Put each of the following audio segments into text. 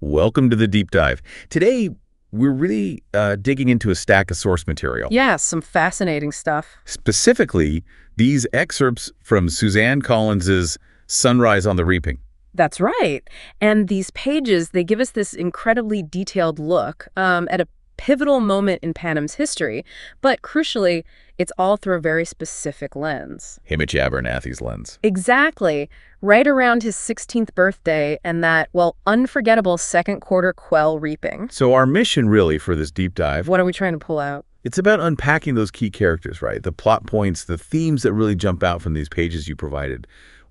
Welcome to the deep dive. Today, we're really digging into a stack of source material. Yeah, some fascinating stuff. Specifically, these excerpts from Suzanne Collins's Sunrise on the Reaping. That's right. And these pages, they give us this incredibly detailed look at a pivotal moment in Panem's history. But crucially, it's all through a very specific lens. Hamish Abernathy's lens. Exactly. Right around his 16th birthday and that, well, unforgettable second quarter quell reaping. So our mission really for this deep dive, What are we trying to pull out? it's about unpacking those key characters, right? The plot points, the themes that really jump out from these pages you provided.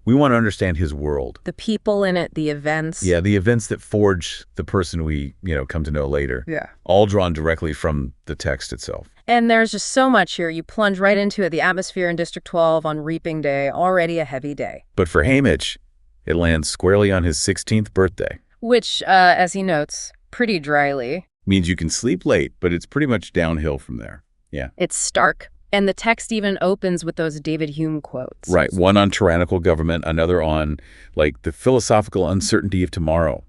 We want to understand his world. The people in it, the events. Yeah, the events that forge the person we, come to know later. Yeah. All drawn directly from the text itself. And there's just so much here. You plunge right into it. The atmosphere in District 12 on Reaping Day, already a heavy day. But for Hamish, it lands squarely on his 16th birthday. Which, as he notes, pretty dryly. Means you can sleep late, but it's pretty much downhill from there. Yeah. It's stark. And the text even opens with those David Hume quotes. Right. One on tyrannical government, another on, the philosophical uncertainty of tomorrow.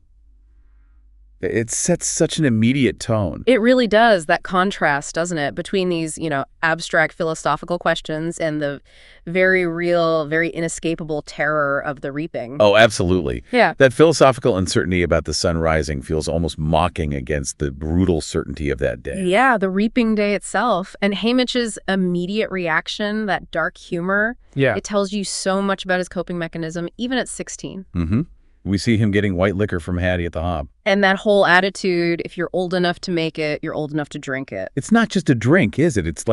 It sets such an immediate tone. It really does, that contrast, doesn't it, between these, abstract philosophical questions and the very real, very inescapable terror of the reaping. Oh, absolutely. Yeah. That philosophical uncertainty about the sun rising feels almost mocking against the brutal certainty of that day. Yeah, the reaping day itself. And Hamish's immediate reaction, that dark humor, it tells you so much about his coping mechanism, even at 16. Mm-hmm. We see him getting white liquor from Hattie at the Hob. And that whole attitude, if you're old enough to make it, you're old enough to drink it. It's not just a drink, is it? It's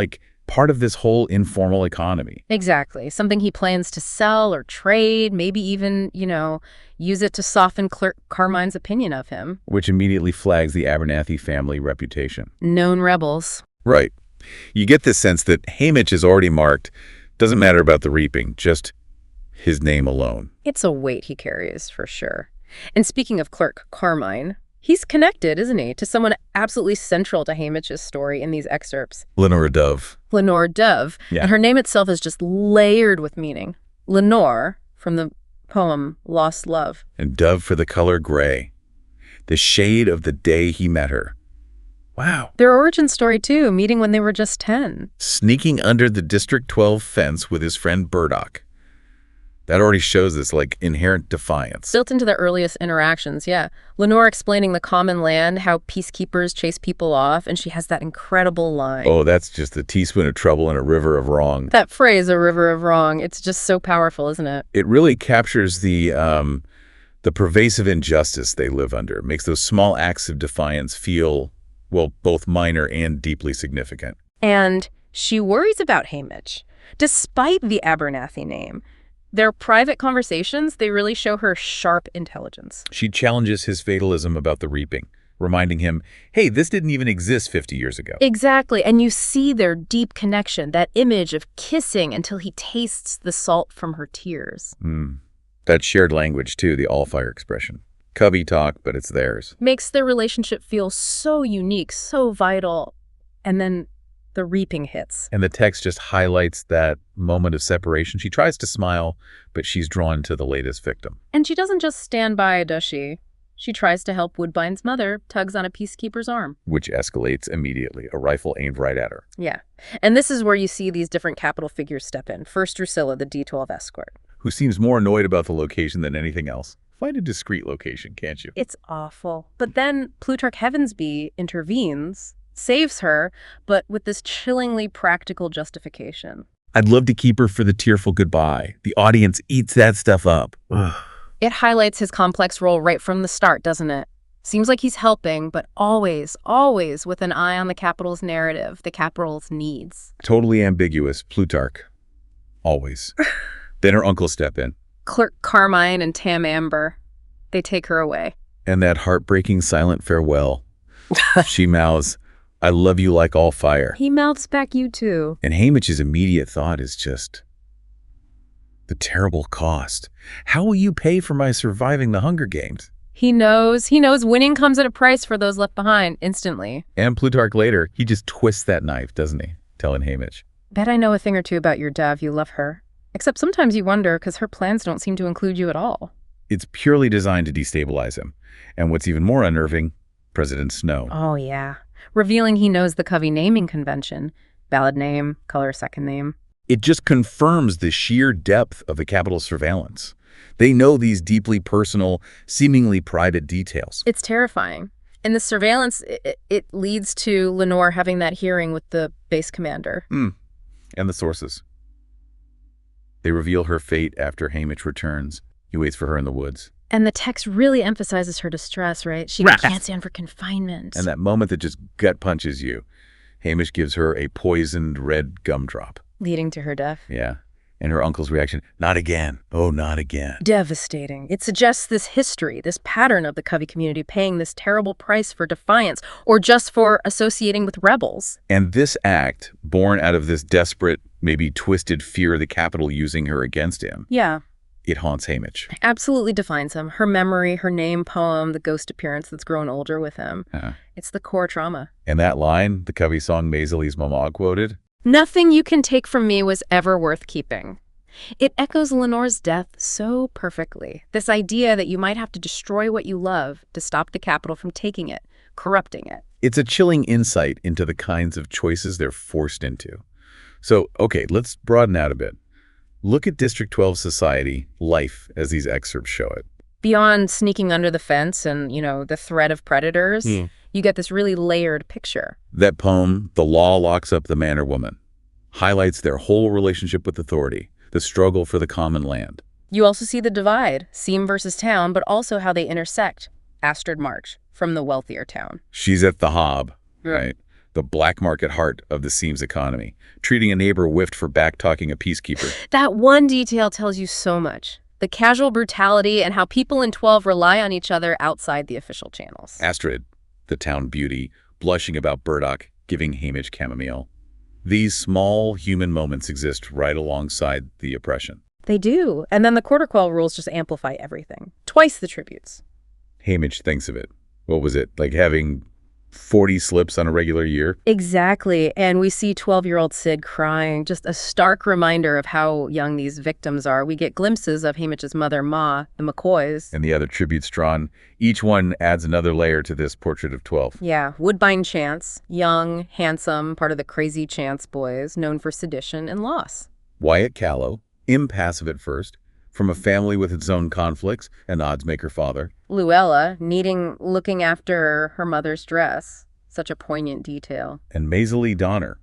part of this whole informal economy. Exactly. Something he plans to sell or trade, maybe even, use it to soften Clerk Carmine's opinion of him. Which immediately flags the Abernathy family reputation. Known rebels. Right. You get this sense that Hamish is already marked. Doesn't matter about the reaping, just his name alone. It's a weight he carries, for sure. And speaking of Clerk Carmine, he's connected, isn't he, to someone absolutely central to Hamish's story in these excerpts. Lenore Dove. Lenore Dove. Yeah. And her name itself is just layered with meaning. Lenore, from the poem Lost Love. And Dove for the color gray. The shade of the day he met her. Wow. Their origin story, too, meeting when they were just 10. Sneaking under the District 12 fence with his friend Burdock. That already shows this, inherent defiance. Built into their earliest interactions, yeah. Lenore explaining the common land, how peacekeepers chase people off, and she has that incredible line. Oh, that's just a teaspoon of trouble in a river of wrong. That phrase, a river of wrong, it's just so powerful, isn't it? It really captures the pervasive injustice they live under. It makes those small acts of defiance feel, both minor and deeply significant. And she worries about Hamish, despite the Abernathy name. Their private conversations, they really show her sharp intelligence. She challenges his fatalism about the reaping, reminding him, hey, this didn't even exist 50 years ago. Exactly, and you see their deep connection, that image of kissing until he tastes the salt from her tears. That shared language, too, the all-fire expression. Cubby talk, but it's theirs. Makes their relationship feel so unique, so vital, and then the reaping hits. And the text just highlights that moment of separation. She tries to smile, but she's drawn to the latest victim. And she doesn't just stand by, does she? She tries to help Woodbine's mother, tugs on a peacekeeper's arm. Which escalates immediately, a rifle aimed right at her. Yeah. And this is where you see these different capital figures step in. First, Drusilla, the D12 escort. Who seems more annoyed about the location than anything else. Find a discreet location, can't you? It's awful. But then Plutarch Heavensbee intervenes, saves her, but with this chillingly practical justification. I'd love to keep her for the tearful goodbye. The audience eats that stuff up. It highlights his complex role right from the start, doesn't it? Seems like he's helping, but always, always with an eye on the capital's narrative, the capital's needs. Totally ambiguous, Plutarch. Always. Then her uncle step in. Clerk Carmine and Tam Amber. They take her away. And that heartbreaking silent farewell. She mouths, I love you like all fire. He mouths back, you too. And Hamish's immediate thought is just, the terrible cost. How will you pay for my surviving the Hunger Games? He knows winning comes at a price for those left behind, instantly. And Plutarch later, he just twists that knife, doesn't he? Telling Hamish. Bet I know a thing or two about your Dove. You love her. Except sometimes you wonder, because her plans don't seem to include you at all. It's purely designed to destabilize him. And what's even more unnerving, President Snow. Oh, yeah. Revealing he knows the Covey naming convention. Valid name, color second name. It just confirms the sheer depth of the Capitol's surveillance. They know these deeply personal, seemingly private details. It's terrifying. And the surveillance, it leads to Lenore having that hearing with the base commander. And the sources. They reveal her fate after Haymitch returns. He waits for her in the woods. And the text really emphasizes her distress, right? She Right. can't stand for confinement. And that moment that just gut punches you. Haymitch gives her a poisoned red gumdrop. Leading to her death. Yeah. And her uncle's reaction, not again. Oh, not again. Devastating. It suggests this history, this pattern of the Covey community paying this terrible price for defiance or just for associating with rebels. And this act, born out of this desperate, maybe twisted fear of the Capitol using her against him, Yeah. it haunts Haymitch. Absolutely defines him. Her memory, her name, poem, the ghost appearance that's grown older with him. It's the core trauma. And that line, the Covey song Maiseli's mama quoted, Nothing you can take from me was ever worth keeping. It echoes Lenore's death so perfectly. This idea that you might have to destroy what you love to stop the Capitol from taking it, corrupting it. it's a chilling insight into the kinds of choices they're forced into. So, okay, let's broaden out a bit. Look at District 12 society, life, as these excerpts show it. Beyond sneaking under the fence and, the threat of predators, you get this really layered picture. That poem, The Law Locks Up the Man or Woman, highlights their whole relationship with authority, the struggle for the common land. You also see the divide, seam versus town, but also how they intersect. Astrid March, from the wealthier town. She's at the Hob, right? The black market heart of the Seams economy, treating a neighbor whiffed for back-talking a peacekeeper. That one detail tells you so much. The casual brutality and how people in 12 rely on each other outside the official channels. Astrid, the town beauty, blushing about burdock, giving Haymitch chamomile. These small human moments exist right alongside the oppression. They do. And then the quarter quell rules just amplify everything. Twice the tributes. Haymitch thinks of it. What was it, like having 40 slips on a regular year? Exactly. And we see 12-year-old Sid crying, just a stark reminder of how young these victims are. We get glimpses of Haymitch's mother, Ma, the McCoys. And the other tributes drawn. Each one adds another layer to this portrait of 12. Yeah, Woodbine Chance, young, handsome, part of the crazy Chance boys, known for sedition and loss. Wyatt Callow, impassive at first, from a family with its own conflicts, an odds-maker father. Luella, looking after her mother's dress. Such a poignant detail. And Maiseli Donner,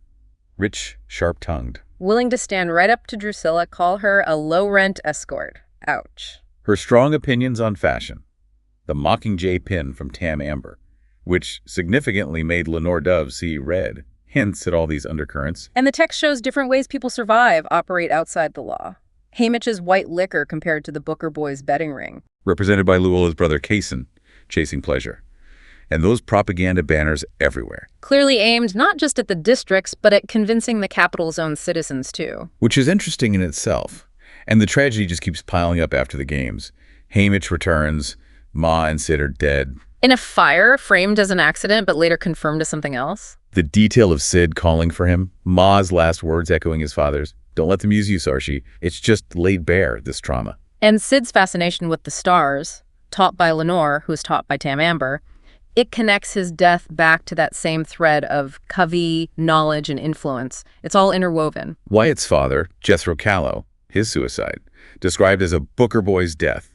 rich, sharp-tongued. Willing to stand right up to Drusilla, call her a low-rent escort. Ouch. Her strong opinions on fashion. The Mockingjay pin from Tam Amber, which significantly made Lenore Dove see red, hints at all these undercurrents. And the text shows different ways people survive, operate outside the law. Haymitch's white liquor compared to the Booker boys' betting ring. Represented by Luella's brother Kaysen, chasing pleasure. And those propaganda banners everywhere. Clearly aimed not just at the districts, but at convincing the capital's own citizens, too. Which is interesting in itself. And the tragedy just keeps piling up after the games. Haymitch returns. Ma and Sid are dead. In a fire framed as an accident, but later confirmed as something else. The detail of Sid calling for him, Ma's last words echoing his father's. Don't let them use you, Sarshi. It's just laid bare, this trauma. And Sid's fascination with the stars, taught by Lenore, who's taught by Tam Amber, it connects his death back to that same thread of Covey, knowledge, and influence. It's all interwoven. Wyatt's father, Jethro Callow, his suicide, described as a Booker boy's death,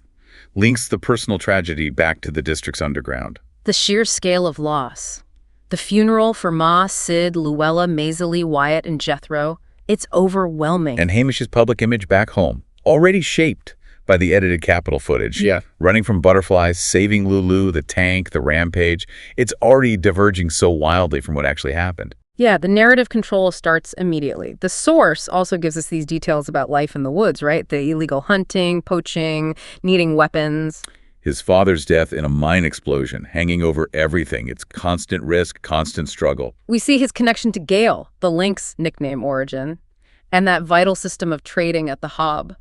links the personal tragedy back to the district's underground. The sheer scale of loss. The funeral for Ma, Sid, Luella, Maiseli, Wyatt, and Jethro. It's overwhelming. And Haymitch's public image back home, already shaped by the edited Capitol footage. Yeah. Running from butterflies, saving Lulu, the tank, the rampage. It's already diverging so wildly from what actually happened. Yeah, the narrative control starts immediately. The source also gives us these details about life in the woods, right? The illegal hunting, poaching, needing weapons. His father's death in a mine explosion, hanging over everything. It's constant risk, constant struggle. We see his connection to Gale, the lynx nickname origin, and that vital system of trading at the Hob.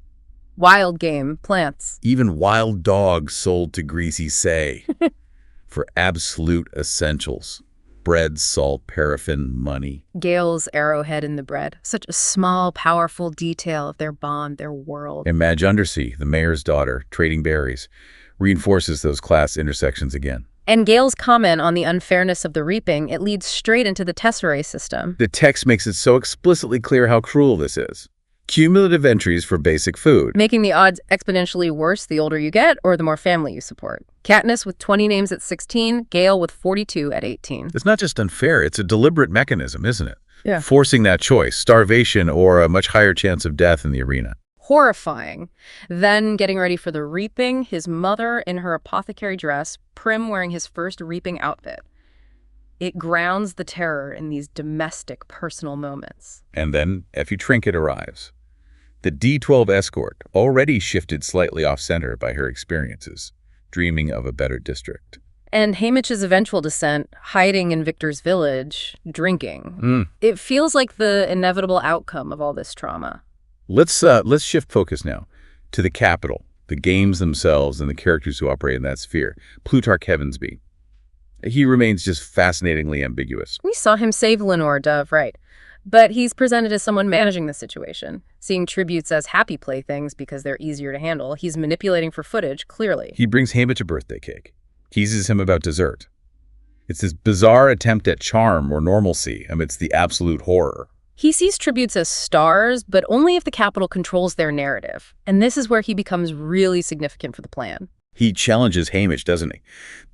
Wild game, plants. Even wild dogs sold to Greasy Say for absolute essentials. bread, salt, paraffin, money. Gale's arrowhead in the bread. Such a small, powerful detail of their bond, their world. And Madge Undersea, the mayor's daughter, trading berries, reinforces those class intersections again. And Gale's comment on the unfairness of the reaping, it leads straight into the tesserae system. The text makes it so explicitly clear how cruel this is. Cumulative entries for basic food. Making the odds exponentially worse the older you get or the more family you support. Katniss with 20 names at 16, Gale with 42 at 18. It's not just unfair, it's a deliberate mechanism, isn't it? Yeah. Forcing that choice, starvation or a much higher chance of death in the arena. Horrifying. Then, getting ready for the reaping, his mother in her apothecary dress, Prim wearing his first reaping outfit. It grounds the terror in these domestic, personal moments. And then Effie Trinket arrives. The D12 escort, already shifted slightly off-center by her experiences, dreaming of a better district. And Haymitch's eventual descent, hiding in Victor's village, drinking. It feels like the inevitable outcome of all this trauma. Let's shift focus now to the capital, the games themselves, and the characters who operate in that sphere. Plutarch Heavensby. He remains just fascinatingly ambiguous. We saw him save Lenore, Dove, right. But he's presented as someone managing the situation, seeing tributes as happy playthings because they're easier to handle. He's manipulating for footage, clearly. He brings Haymitch a birthday cake, teases him about dessert. It's this bizarre attempt at charm or normalcy amidst the absolute horror. He sees tributes as stars, but only if the capital controls their narrative. And this is where he becomes really significant for the plan. He challenges Haymitch, doesn't he?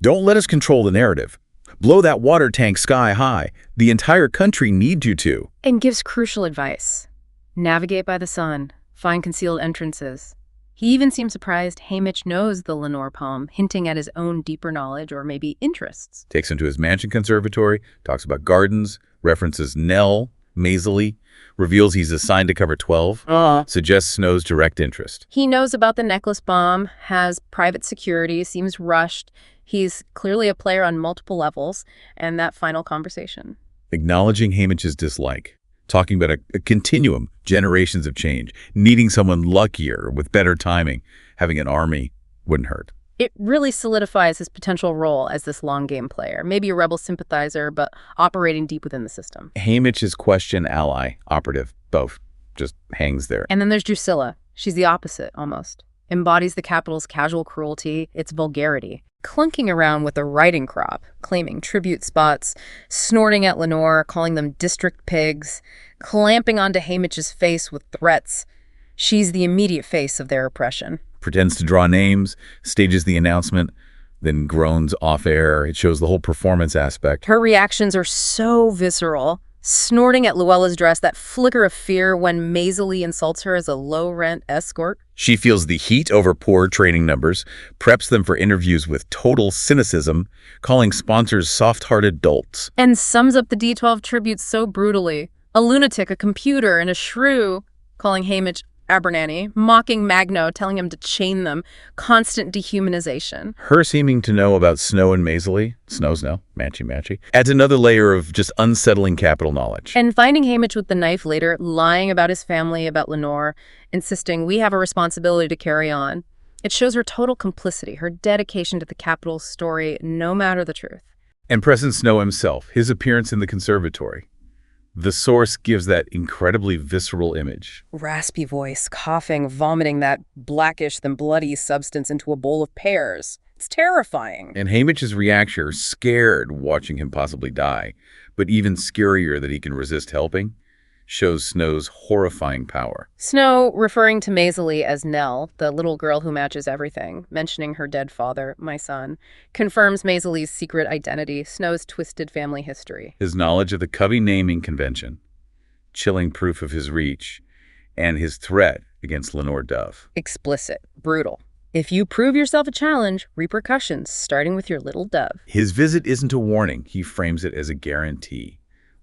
Don't let us control the narrative. Blow that water tank sky high. The entire country needs you to. And gives crucial advice. Navigate by the sun. Find concealed entrances. He even seems surprised Haymitch knows the Lenore poem, hinting at his own deeper knowledge or maybe interests. Takes him to his mansion conservatory, talks about gardens, references Nell, Maisley, reveals he's assigned to cover 12, suggests Snow's direct interest. He knows about the necklace bomb, has private security, seems rushed. He's clearly a player on multiple levels, and that final conversation. Acknowledging Haymitch's dislike, talking about a continuum, generations of change, needing someone luckier with better timing, having an army wouldn't hurt. It really solidifies his potential role as this long-game player, maybe a rebel sympathizer, but operating deep within the system. Haymitch's question ally, operative, both, just hangs there. And then there's Drusilla. She's the opposite, almost. Embodies the capital's casual cruelty, its vulgarity. Clunking around with a riding crop, claiming tribute spots, snorting at Lenore, calling them district pigs, clamping onto Haymitch's face with threats. She's the immediate face of their oppression. Pretends to draw names, stages the announcement, then groans off-air. It shows the whole performance aspect. Her reactions are so visceral. Snorting at Luella's dress, that flicker of fear when Maisley insults her as a low-rent escort. She feels the heat over poor training numbers, preps them for interviews with total cynicism, calling sponsors soft-hearted dolts. And sums up the D12 tributes so brutally. A lunatic, a computer, and a shrew, calling Haymitch Abernanny, mocking Magno, telling him to chain them, constant dehumanization. Her seeming to know about Snow and Maisley, Snow's no, matchy-matchy, adds another layer of just unsettling capital knowledge. And finding Haymitch with the knife later, lying about his family, about Lenore, insisting we have a responsibility to carry on. It shows her total complicity, her dedication to the capital's story, no matter the truth. And Preston Snow himself, his appearance in the conservatory. The source gives that incredibly visceral image. Raspy voice, coughing, vomiting that blackish then bloody substance into a bowl of pears. It's terrifying. And Haymitch's reaction, scared watching him possibly die, but even scarier that he can resist helping, shows Snow's horrifying power. Snow, referring to Maisley as Nell, the little girl who matches everything, mentioning her dead father, my son, confirms Maisley's secret identity, Snow's twisted family history. His knowledge of the Covey naming convention, chilling proof of his reach, and his threat against Lenore Dove. Explicit, brutal. If you prove yourself a challenge, repercussions, starting with your little dove. His visit isn't a warning. He frames it as a guarantee.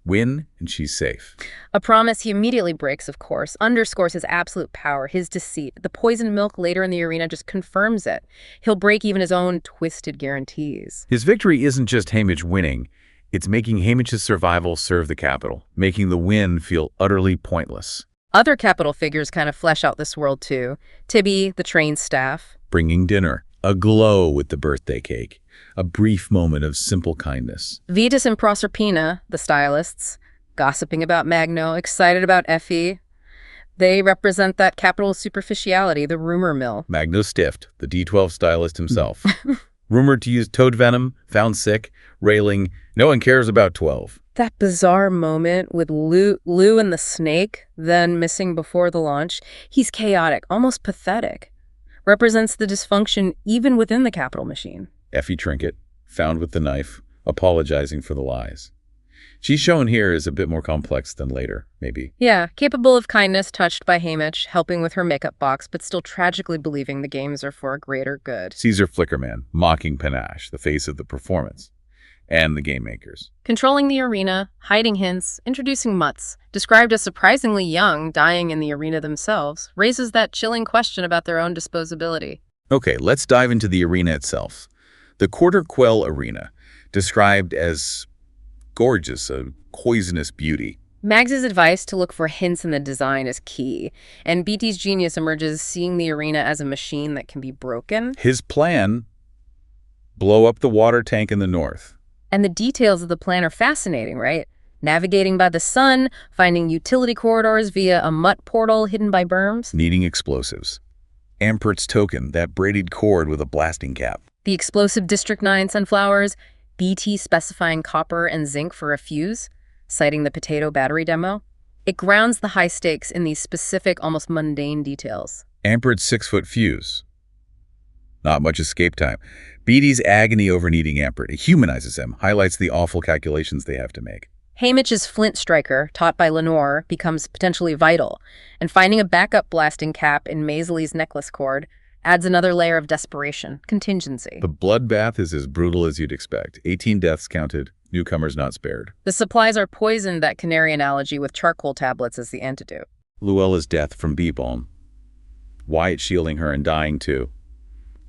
Win, and she's safe. A promise he immediately breaks, of course, underscores his absolute power, his deceit. The poisoned milk later in the arena just confirms it. He'll break even his own twisted guarantees. His victory isn't just Haymitch winning. It's making Haymitch's survival serve the capital, making the win feel utterly pointless. Other capital figures kind of flesh out this world, too. Tibby, the train staff. Bringing dinner, aglow with the birthday cake. A brief moment of simple kindness. Vetus and Proserpina, the stylists, gossiping about Magno, excited about Effie. They represent that capital superficiality, the rumor mill. Magno stiffed, the D12 stylist himself. Rumored to use toad venom, found sick, railing, no one cares about 12. That bizarre moment with Lou and the snake, then missing before the launch, he's chaotic, almost pathetic. Represents the dysfunction even within the capital machine. Effie Trinket, found with the knife, apologizing for the lies. She's shown here as a bit more complex than later, maybe. Yeah, capable of kindness, touched by Haymitch, helping with her makeup box, but still tragically believing the games are for a greater good. Caesar Flickerman, mocking Panache, the face of the performance, and the game makers. Controlling the arena, hiding hints, introducing mutts, described as surprisingly young, dying in the arena themselves, raises that chilling question about their own disposability. Okay, let's dive into the arena itself. The Quarter Quell Arena, described as gorgeous, a poisonous beauty. Mags's advice to look for hints in the design is key, and BT's genius emerges seeing the arena as a machine that can be broken. His plan, blow up the water tank in the north. And the details of the plan are fascinating, right? Navigating by the sun, finding utility corridors via a mutt portal hidden by berms. Needing explosives. Ampert's token, that braided cord with a blasting cap. The explosive District 9 sunflowers, BT specifying copper and zinc for a fuse, citing the potato battery demo. It grounds the high stakes in these specific, almost mundane details. Ampert's 6-foot fuse. Not much escape time. BT's agony over needing Ampert. It humanizes him, highlights the awful calculations they have to make. Haymitch's flint striker, taught by Lenore, becomes potentially vital, and finding a backup blasting cap in Maisley's necklace cord adds another layer of desperation, contingency. The bloodbath is as brutal as you'd expect. 18 deaths counted, newcomers not spared. The supplies are poisoned, that canary analogy, with charcoal tablets as the antidote. Luella's death from bee balm. Wyatt shielding her and dying too.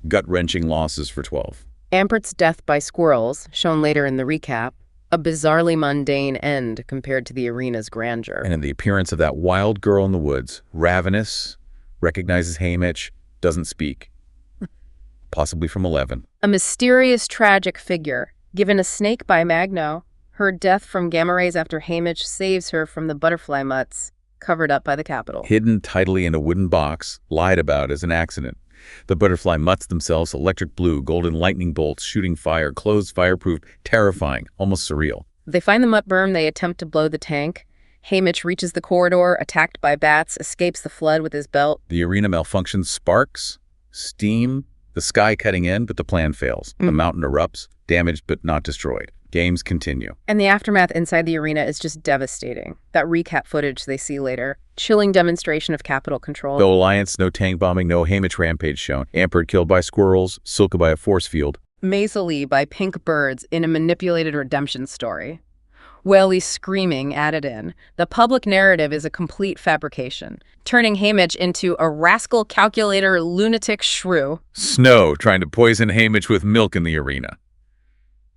Gut-wrenching losses for 12. Ampert's death by squirrels, shown later in the recap, a bizarrely mundane end compared to the arena's grandeur. And in the appearance of that wild girl in the woods, ravenous, recognizes Haymitch, doesn't speak. Possibly from 11. A mysterious, tragic figure, given a snake by Magno, her death from gamma rays after Haymitch saves her from the butterfly mutts, covered up by the capital. Hidden tidily in a wooden box, lied about as an accident. The butterfly mutts themselves, electric blue, golden lightning bolts, shooting fire, closed, fireproof, terrifying, almost surreal. They find the mutt berm, they attempt to blow the tank. Haymitch reaches the corridor, attacked by bats, escapes the flood with his belt. The arena malfunctions, sparks, steam, the sky cutting in, but the plan fails. The mountain erupts, damaged but not destroyed. Games continue. And the aftermath inside the arena is just devastating. That recap footage they see later. Chilling demonstration of capital control. No alliance, no tank bombing, no Haymitch rampage shown. Ampert killed by squirrels, Silka by a force field. Maisley by pink birds in a manipulated redemption story. Welly screaming added in. The public narrative is a complete fabrication, turning Haymitch into a rascal calculator lunatic shrew. Snow trying to poison Haymitch with milk in the arena.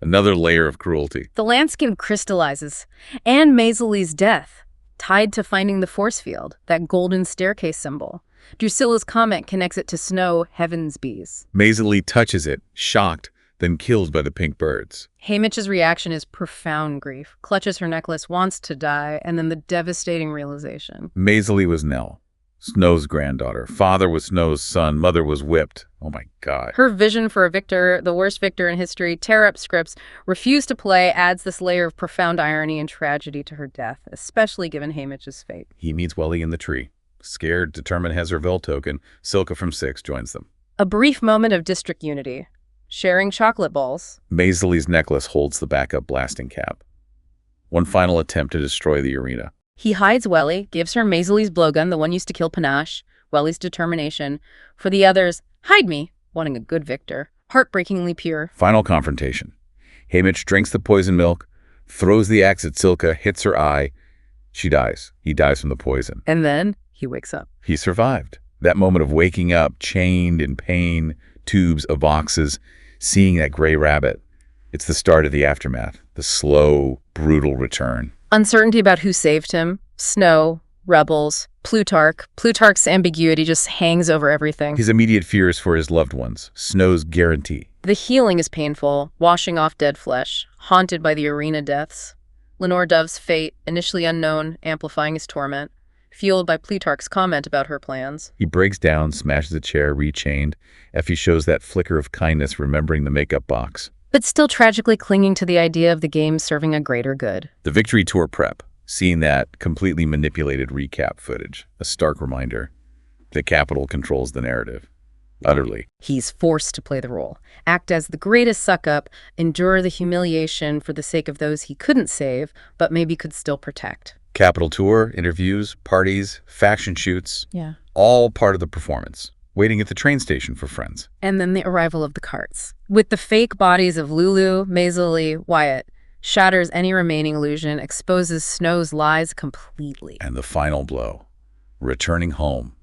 Another layer of cruelty. The landscape crystallizes, and Maisley's death, tied to finding the force field, that golden staircase symbol. Drusilla's comment connects it to Snow, heaven's bees. Maisley touches it, shocked, then killed by the pink birds. Haymitch's reaction is profound grief, clutches her necklace, wants to die, and then the devastating realization. Maisley was Nell, Snow's granddaughter. Father was Snow's son. Mother was whipped. Oh my God. Her vision for a victor, the worst victor in history, tear up scripts, refuse to play, adds this layer of profound irony and tragedy to her death, especially given Haymitch's fate. He meets Welly in the tree. Scared, determined has her Vel token. Silka from 6 joins them. A brief moment of district unity. Sharing chocolate balls. Maisley's necklace holds the backup blasting cap. One final attempt to destroy the arena. He hides Welly, gives her Maisley's blowgun, the one used to kill Panache, Welly's determination. For the others, hide me, wanting a good victor. Heartbreakingly pure. Final confrontation. Haymitch drinks the poison milk, throws the axe at Silka, hits her eye. She dies. He dies from the poison. And then he wakes up. He survived. That moment of waking up, chained in pain, tubes of boxes, seeing that gray rabbit. It's the start of the aftermath, the slow, brutal return. Uncertainty about who saved him. Snow, rebels, Plutarch. Plutarch's ambiguity just hangs over everything. His immediate fears for his loved ones. Snow's guarantee. The healing is painful, washing off dead flesh, haunted by the arena deaths. Lenore Dove's fate, initially unknown, amplifying his torment, fueled by Plutarch's comment about her plans. He breaks down, smashes a chair, rechained. Effie shows that flicker of kindness, remembering the makeup box. But still tragically clinging to the idea of the game serving a greater good. The victory tour prep, seeing that completely manipulated recap footage, a stark reminder that capital controls the narrative. Utterly. He's forced to play the role, act as the greatest suck-up, endure the humiliation for the sake of those he couldn't save, but maybe could still protect. Capital tour, interviews, parties, faction shoots. Yeah. All part of the performance. Waiting at the train station for friends. And then the arrival of the carts. With the fake bodies of Lulu, Maisie, Wyatt, shatters any remaining illusion, exposes Snow's lies completely. And the final blow. Returning home.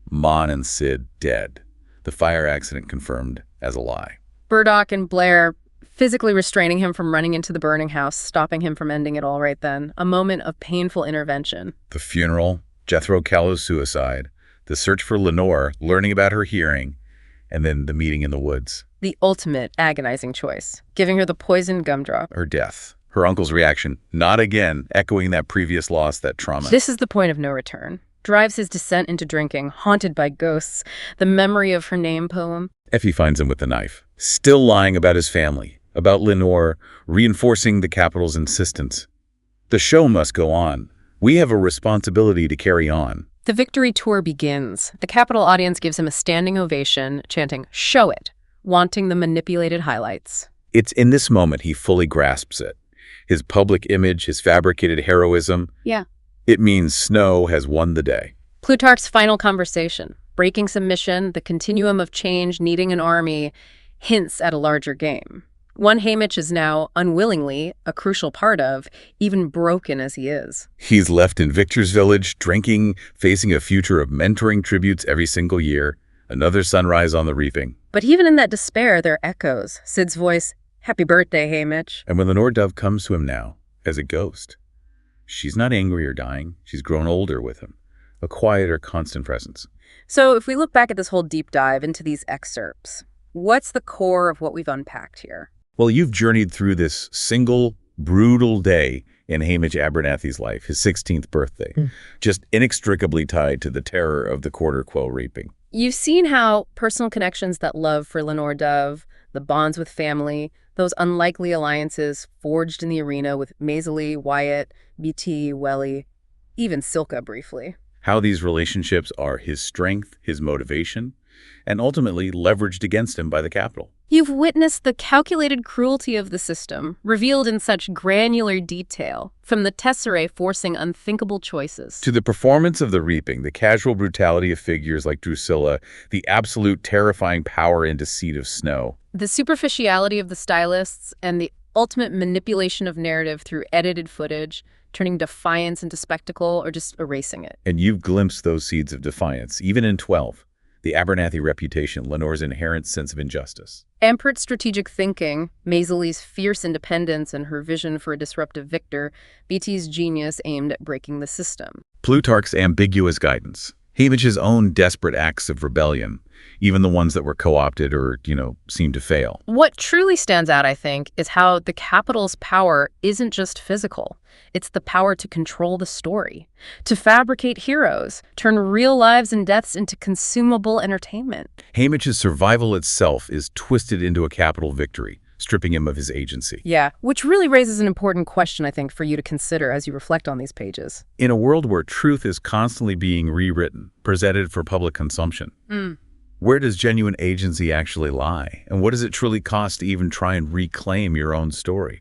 Mon and Sid dead. The fire accident confirmed as a lie. Burdock and Blair physically restraining him from running into the burning house, stopping him from ending it all right then. A moment of painful intervention. The funeral, Jethro Callow's suicide, the search for Lenore, learning about her hearing, and then the meeting in the woods. The ultimate agonizing choice, giving her the poisoned gumdrop. Her death. Her uncle's reaction, not again, echoing that previous loss, that trauma. This is the point of no return. Drives his descent into drinking, haunted by ghosts, the memory of her name poem. Effie finds him with the knife, still lying about his family, about Lenore, reinforcing the capital's insistence. The show must go on. We have a responsibility to carry on. The victory tour begins. The Capitol audience gives him a standing ovation, chanting, "Show it," wanting the manipulated highlights. It's in this moment he fully grasps it. His public image, his fabricated heroism. Yeah. It means Snow has won the day. Plutarch's final conversation, breaking submission, the continuum of change needing an army, hints at a larger game. One Haymitch is now, unwillingly, a crucial part of, even broken as he is. He's left in Victor's village, drinking, facing a future of mentoring tributes every single year. Another sunrise on the reaping. But even in that despair, there are echoes. Sid's voice, "Happy birthday, Haymitch." And when Lenore Dove comes to him now, as a ghost, she's not angry or dying. She's grown older with him, a quieter, constant presence. So if we look back at this whole deep dive into these excerpts, what's the core of what we've unpacked here? Well, you've journeyed through this single, brutal day in Hamish Abernathy's life, his 16th birthday, just inextricably tied to the terror of the quarter quo reaping. You've seen how personal connections, that love for Lenore Dove, the bonds with family, those unlikely alliances forged in the arena with Maisie, Wyatt, BT, Welly, even Silka briefly. How these relationships are his strength, his motivation, and ultimately leveraged against him by the Capitol. You've witnessed the calculated cruelty of the system, revealed in such granular detail, from the tesserae forcing unthinkable choices. To the performance of the reaping, the casual brutality of figures like Drusilla, the absolute terrifying power and deceit of Snow. The superficiality of the stylists and the ultimate manipulation of narrative through edited footage, turning defiance into spectacle or just erasing it. And you've glimpsed those seeds of defiance, even in 12. The Abernathy reputation, Lenore's inherent sense of injustice. Ampert's strategic thinking, Maisie's fierce independence and her vision for a disruptive victor, BT's genius aimed at breaking the system. Plutarch's ambiguous guidance. Hamish's own desperate acts of rebellion, even the ones that were co-opted or, seemed to fail. What truly stands out, I think, is how the Capitol's power isn't just physical. It's the power to control the story, to fabricate heroes, turn real lives and deaths into consumable entertainment. Hamish's survival itself is twisted into a capital victory, stripping him of his agency. Yeah, which really raises an important question, I think, for you to consider as you reflect on these pages. In a world where truth is constantly being rewritten, presented for public consumption, where does genuine agency actually lie? And what does it truly cost to even try and reclaim your own story?